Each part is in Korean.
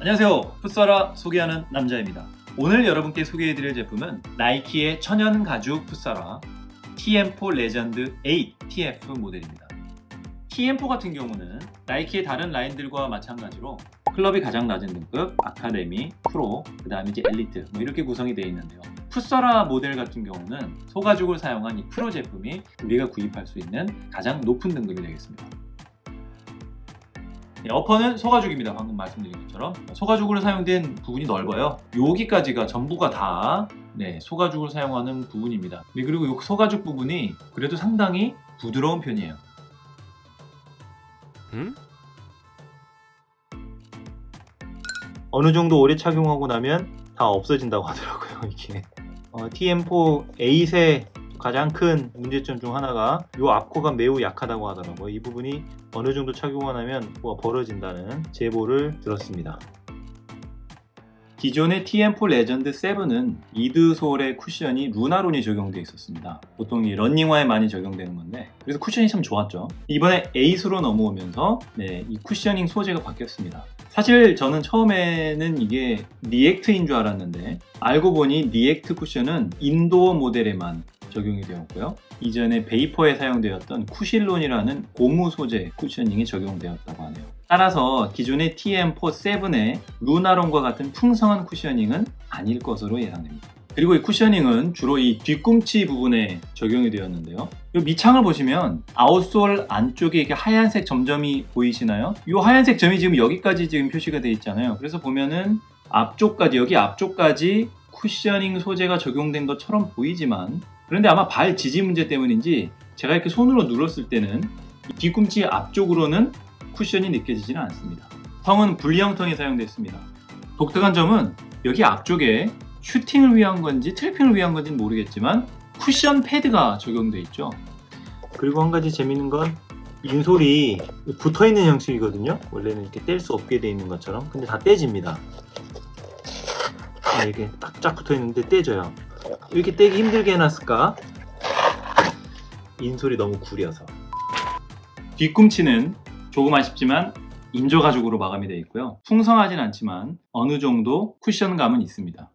안녕하세요. 풋사라 소개하는 남자입니다. 오늘 여러분께 소개해드릴 제품은 나이키의 천연 가죽 풋사라 TM4 레전드 8 TF 모델입니다. TM4 같은 경우는 나이키의 다른 라인들과 마찬가지로 클럽이 가장 낮은 등급, 아카데미, 프로, 그 다음에 이제 엘리트 이렇게 구성이 되어 있는데요. 풋사라 모델 같은 경우는 소가죽을 사용한 이 프로 제품이 우리가 구입할 수 있는 가장 높은 등급이 되겠습니다. 어퍼는 소가죽입니다. 방금 말씀드린 것처럼 소가죽으로 사용된 부분이 넓어요. 여기까지가 전부가 다 소가죽을 사용하는 부분입니다. 그리고 이 소가죽 부분이 그래도 상당히 부드러운 편이에요. 어느 정도 오래 착용하고 나면 다 없어진다고 하더라고요. 이게 TM4 8의 가장 큰 문제점 중 하나가 이 앞코가 매우 약하다고 하더라고요. 이 부분이 어느 정도 착용을 하면 벌어진다는 제보를 들었습니다. 기존의 TM4 레전드 7은 미드솔의 쿠션이 루나론이 적용되어 있었습니다. 보통 이 러닝화에 많이 적용되는 건데 그래서 쿠션이 참 좋았죠. 이번에 8으로 넘어오면서 이 쿠셔닝 소재가 바뀌었습니다. 사실 저는 처음에는 이게 리액트인 줄 알았는데 알고 보니 리액트 쿠션은 인도어 모델에만 적용이 되었고요. 이전에 베이퍼에 사용되었던 쿠실론이라는 고무 소재 쿠셔닝이 적용되었다고 하네요. 따라서 기존의 TM4 7의 루나론과 같은 풍성한 쿠셔닝은 아닐 것으로 예상됩니다. 그리고 이 쿠셔닝은 주로 이 뒤꿈치 부분에 적용이 되었는데요. 이 밑창을 보시면 아웃솔 안쪽에 이렇게 하얀색 점점이 보이시나요? 이 하얀색 점이 지금 여기까지 지금 표시가 되어 있잖아요. 그래서 보면은 앞쪽까지, 여기 앞쪽까지 쿠셔닝 소재가 적용된 것처럼 보이지만 그런데 아마 발 지지 문제 때문인지 제가 이렇게 손으로 눌렀을 때는 뒤꿈치 앞쪽으로는 쿠션이 느껴지지는 않습니다. 텅은 분리형텅이 사용됐습니다. 독특한 점은 여기 앞쪽에 슈팅을 위한 건지 트래핑을 위한 건지는 모르겠지만 쿠션 패드가 적용되어 있죠. 그리고 한 가지 재밌는 건 인솔이 붙어있는 형식이거든요. 원래는 이렇게 뗄 수 없게 되어 있는 것처럼. 근데 다 떼집니다. 이렇게 딱 붙어있는데 떼져요. 이렇게 떼기 힘들게 해놨을까? 인솔이 너무 구려서. 뒤꿈치는 조금 아쉽지만 인조 가죽으로 마감이 되어 있고요. 풍성하진 않지만 어느 정도 쿠션감은 있습니다.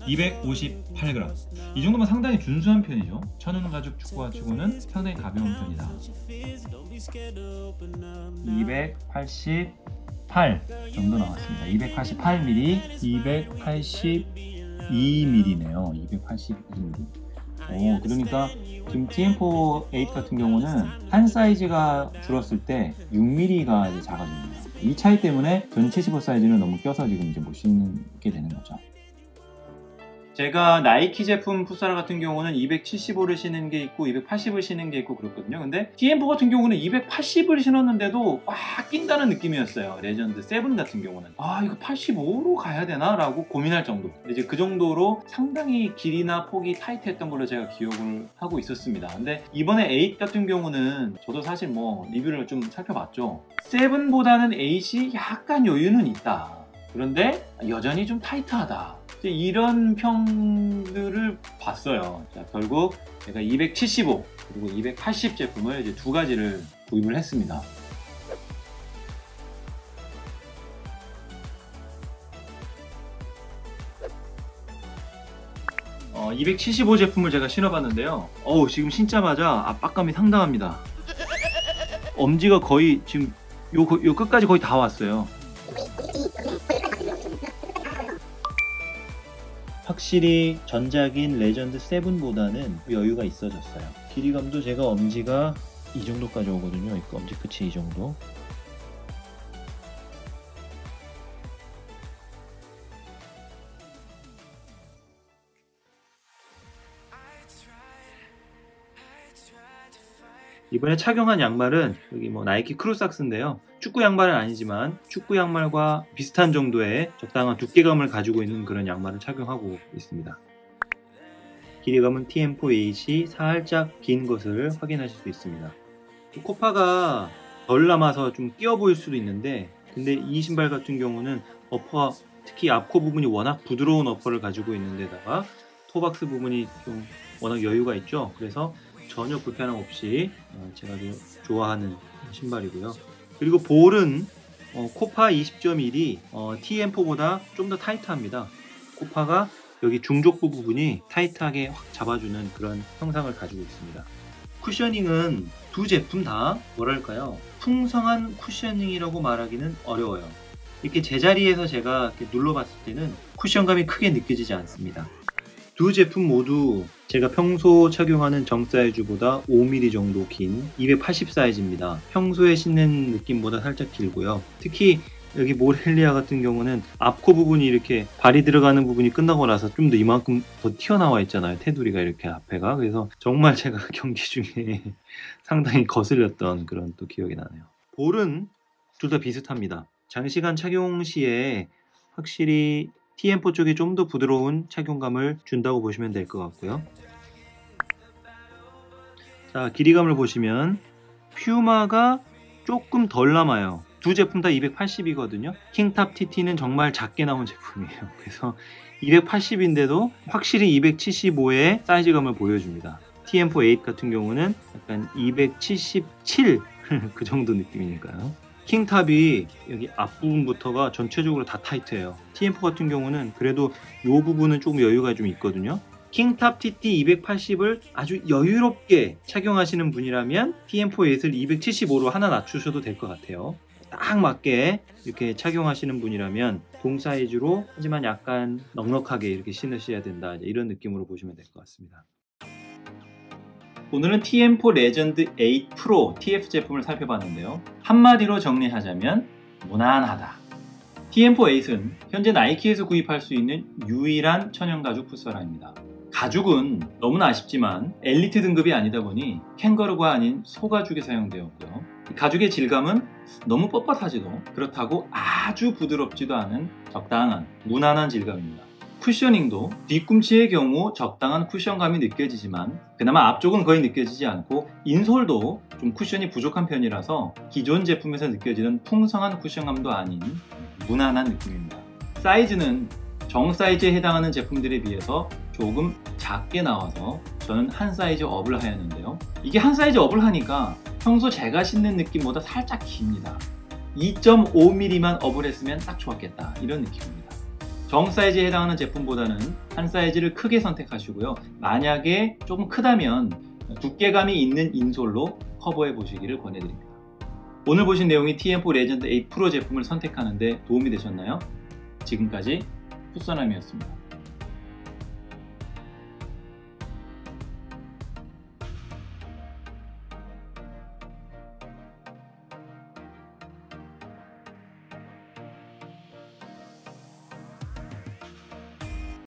(258g) 이 정도면 상당히 준수한 편이죠. 천연 가죽 축구화 치고는 상당히 가벼운 편이다. 288 정도 나왔습니다. 288mm, 282mm네요. 282mm. 그러니까 지금 TM4 8 같은 경우는 한 사이즈가 줄었을 때 6mm가 이제 작아집니다. 이 차이 때문에 전체 15 사이즈는 너무 껴서 지금 이제 못 신게 되는 거죠. 제가 나이키 제품 풋사라 같은 경우는 275를 신는 게 있고 280을 신는 게 있고 그렇거든요. 근데 TM4 같은 경우는 280을 신었는데도 꽉 낀다는 느낌이었어요. 레전드 7 같은 경우는 이거 85로 가야 되나? 라고 고민할 정도. 이제 그 정도로 상당히 길이나 폭이 타이트했던 걸로 제가 기억을 하고 있었습니다. 근데 이번에 8 같은 경우는 저도 사실 리뷰를 좀 살펴봤죠. 7보다는 8이 약간 여유는 있다. 그런데 여전히 좀 타이트하다. 이런 평들을 봤어요. 자, 결국 제가 275 그리고 280 제품을 이제 두 가지를 구입을 했습니다. 어, 275 제품을 제가 신어봤는데요. 지금 신자마자 압박감이 상당합니다. 엄지가 거의 지금 요 끝까지 거의 다 왔어요. 확실히 전작인 레전드 7보다는 여유가 있어졌어요. 길이감도 제가 엄지가 이 정도까지 오거든요. 엄지 끝이 이 정도. 이번에 착용한 양말은 여기 나이키 크루삭스인데요. 축구 양말은 아니지만 축구 양말과 비슷한 정도의 적당한 두께감을 가지고 있는 그런 양말을 착용하고 있습니다. 길이감은 TM4 8이 살짝 긴 것을 확인하실 수 있습니다. 코파가 덜 남아서 좀 끼어 보일 수도 있는데 근데 이 신발 같은 경우는 어퍼, 특히 앞코 부분이 워낙 부드러운 어퍼를 가지고 있는 데다가 토박스 부분이 좀 워낙 여유가 있죠. 그래서 전혀 불편함 없이 제가 아주 좋아하는 신발이고요. 그리고 볼은 코파 20.1이 TM4보다 좀 더 타이트합니다. 코파가 여기 중족부 부분이 타이트하게 확 잡아주는 그런 형상을 가지고 있습니다. 쿠셔닝은 두 제품 다 뭐랄까요, 풍성한 쿠셔닝이라고 말하기는 어려워요. 이렇게 제자리에서 제가 이렇게 눌러봤을 때는 쿠션감이 크게 느껴지지 않습니다. 두 제품 모두 제가 평소 착용하는 정 사이즈보다 5mm 정도 긴 280 사이즈입니다. 평소에 신는 느낌보다 살짝 길고요. 특히 여기 모렐리아 같은 경우는 앞코 부분이 이렇게 발이 들어가는 부분이 끝나고 나서 좀 더 이만큼 더 튀어나와 있잖아요. 테두리가 이렇게 앞에가. 그래서 정말 제가 경기 중에 상당히 거슬렸던 그런 또 기억이 나네요. 볼은 둘 다 비슷합니다. 장시간 착용 시에 확실히 TM4 쪽이 좀 더 부드러운 착용감을 준다고 보시면 될 것 같고요. 자, 길이감을 보시면 퓨마가 조금 덜 남아요. 두 제품 다 280이거든요. 킹탑 TT는 정말 작게 나온 제품이에요. 그래서 280인데도 확실히 275의 사이즈감을 보여줍니다. TM4 8 같은 경우는 약간 277 그 정도 느낌이니까요. 킹탑이 여기 앞부분부터가 전체적으로 다 타이트해요. TM4 같은 경우는 그래도 이 부분은 조금 여유가 좀 있거든요. 킹탑 TT 280을 아주 여유롭게 착용하시는 분이라면 TM4 8을 275로 하나 낮추셔도 될 것 같아요. 딱 맞게 이렇게 착용하시는 분이라면 동 사이즈로, 하지만 약간 넉넉하게 이렇게 신으셔야 된다, 이런 느낌으로 보시면 될 것 같습니다. 오늘은 TM4 레전드 8 프로 TF 제품을 살펴봤는데요. 한마디로 정리하자면 무난하다. TM4 8은 현재 나이키에서 구입할 수 있는 유일한 천연가죽 풋서라입니다. 가죽은 너무나 아쉽지만 엘리트 등급이 아니다 보니 캥거루가 아닌 소가죽이 사용되었고요. 가죽의 질감은 너무 뻣뻣하지도 그렇다고 아주 부드럽지도 않은 적당한 무난한 질감입니다. 쿠셔닝도 뒤꿈치의 경우 적당한 쿠션감이 느껴지지만 그나마 앞쪽은 거의 느껴지지 않고 인솔도 좀 쿠션이 부족한 편이라서 기존 제품에서 느껴지는 풍성한 쿠션감도 아닌 무난한 느낌입니다. 사이즈는 정 사이즈에 해당하는 제품들에 비해서 조금 작게 나와서 저는 한 사이즈 업을 하였는데요. 이게 한 사이즈 업을 하니까 평소 제가 신는 느낌보다 살짝 깁니다. 2.5mm만 업을 했으면 딱 좋았겠다, 이런 느낌입니다. 정 사이즈에 해당하는 제품보다는 한 사이즈를 크게 선택하시고요. 만약에 조금 크다면 두께감이 있는 인솔로 커버해 보시기를 권해드립니다. 오늘 보신 내용이 TM4 레전드 8 프로 제품을 선택하는 데 도움이 되셨나요? 지금까지 풋서남이었습니다.